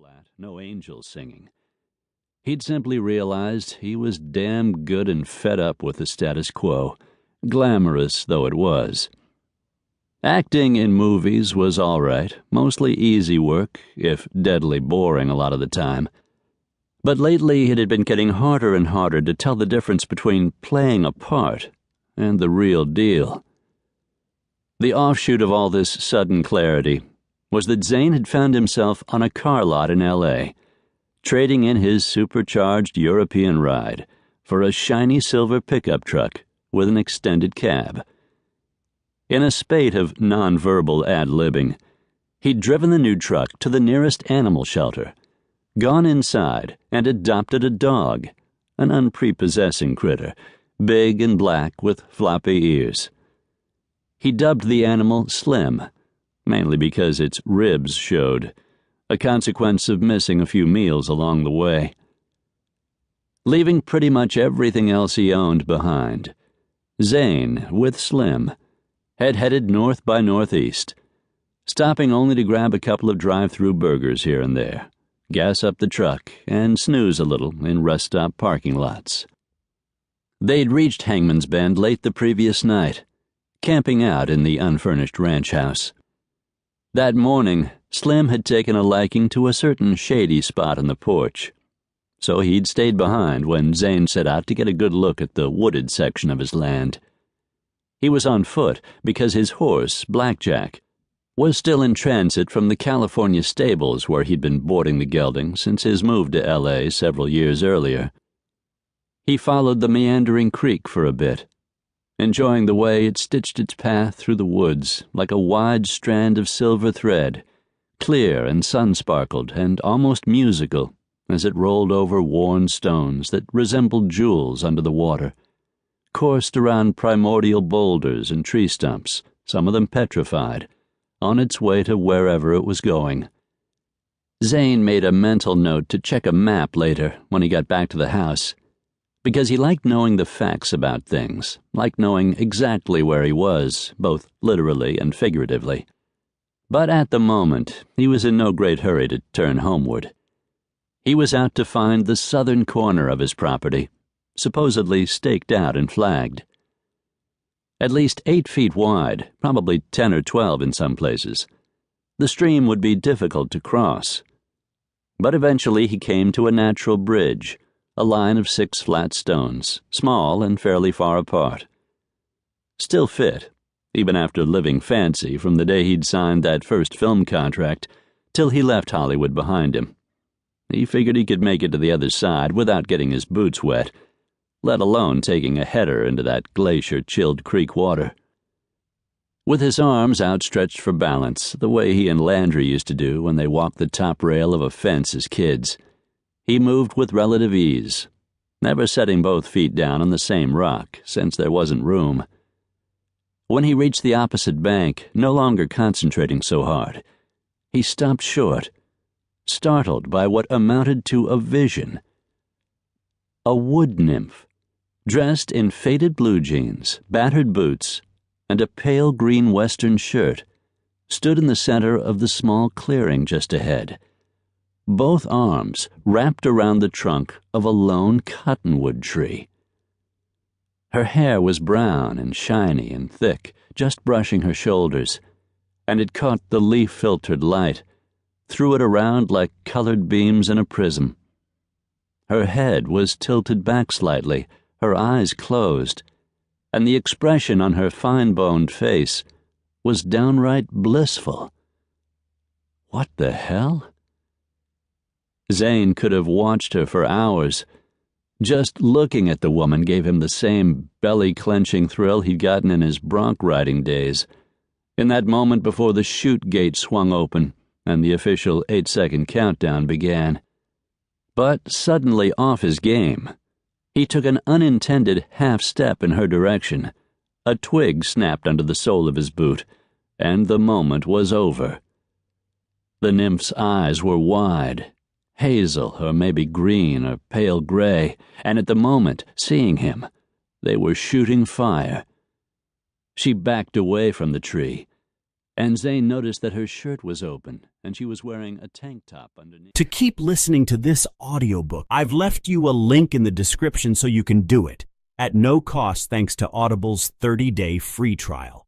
flat, no angels singing. He'd simply realized he was damn good and fed up with the status quo, glamorous though it was. Acting in movies was all right, mostly easy work, if deadly boring a lot of the time. But lately it had been getting harder and harder to tell the difference between playing a part and the real deal. The offshoot of all this sudden clarity was that Zane had found himself on a car lot in L.A., trading in his supercharged European ride for a shiny silver pickup truck with an extended cab. In a spate of nonverbal ad-libbing, he'd driven the new truck to the nearest animal shelter, gone inside and adopted a dog, an unprepossessing critter, big and black with floppy ears. He dubbed the animal Slim, mainly because its ribs showed, a consequence of missing a few meals along the way. Leaving pretty much everything else he owned behind, Zane, with Slim, had headed north by northeast, stopping only to grab a couple of drive-through burgers here and there, gas up the truck, and snooze a little in rest-stop parking lots. They'd reached Hangman's Bend late the previous night, camping out in the unfurnished ranch house. That morning, Slim had taken a liking to a certain shady spot on the porch, so he'd stayed behind when Zane set out to get a good look at the wooded section of his land. He was on foot because his horse, Blackjack, was still in transit from the California stables where he'd been boarding the gelding since his move to L.A. several years earlier. He followed the meandering creek for a bit, enjoying the way it stitched its path through the woods like a wide strand of silver thread, clear and sun-sparkled and almost musical as it rolled over worn stones that resembled jewels under the water, coursed around primordial boulders and tree stumps, some of them petrified, on its way to wherever it was going. Zane made a mental note to check a map later when he got back to the house, because he liked knowing the facts about things, liked knowing exactly where he was, both literally and figuratively. But at the moment, he was in no great hurry to turn homeward. He was out to find the southern corner of his property, supposedly staked out and flagged. At least 8 feet wide, probably 10 or 12 in some places, the stream would be difficult to cross. But eventually he came to a natural bridge, a line of 6 flat stones, small and fairly far apart. Still fit, even after living fancy from the day he'd signed that first film contract till he left Hollywood behind him. He figured he could make it to the other side without getting his boots wet, let alone taking a header into that glacier-chilled creek water. With his arms outstretched for balance, the way he and Landry used to do when they walked the top rail of a fence as kids, he moved with relative ease, never setting both feet down on the same rock, since there wasn't room. When he reached the opposite bank, no longer concentrating so hard, he stopped short, startled by what amounted to a vision. A wood nymph, dressed in faded blue jeans, battered boots, and a pale green western shirt, stood in the center of the small clearing just ahead, both arms wrapped around the trunk of a lone cottonwood tree. Her hair was brown and shiny and thick, just brushing her shoulders, and it caught the leaf-filtered light, threw it around like colored beams in a prism. Her head was tilted back slightly, her eyes closed, and the expression on her fine-boned face was downright blissful. What the hell? Zane could have watched her for hours. Just looking at the woman gave him the same belly-clenching thrill he'd gotten in his bronc riding days, in that moment before the chute gate swung open and the official 8-second countdown began. But suddenly off his game, he took an unintended half-step in her direction. A twig snapped under the sole of his boot, and the moment was over. The nymph's eyes were wide, hazel or maybe green or pale gray, and at the moment, seeing him, they were shooting fire. She backed away from the tree, and Zane noticed that her shirt was open and she was wearing a tank top underneath. To keep listening to this audiobook, I've left you a link in the description so you can do it at no cost thanks to Audible's 30-day free trial.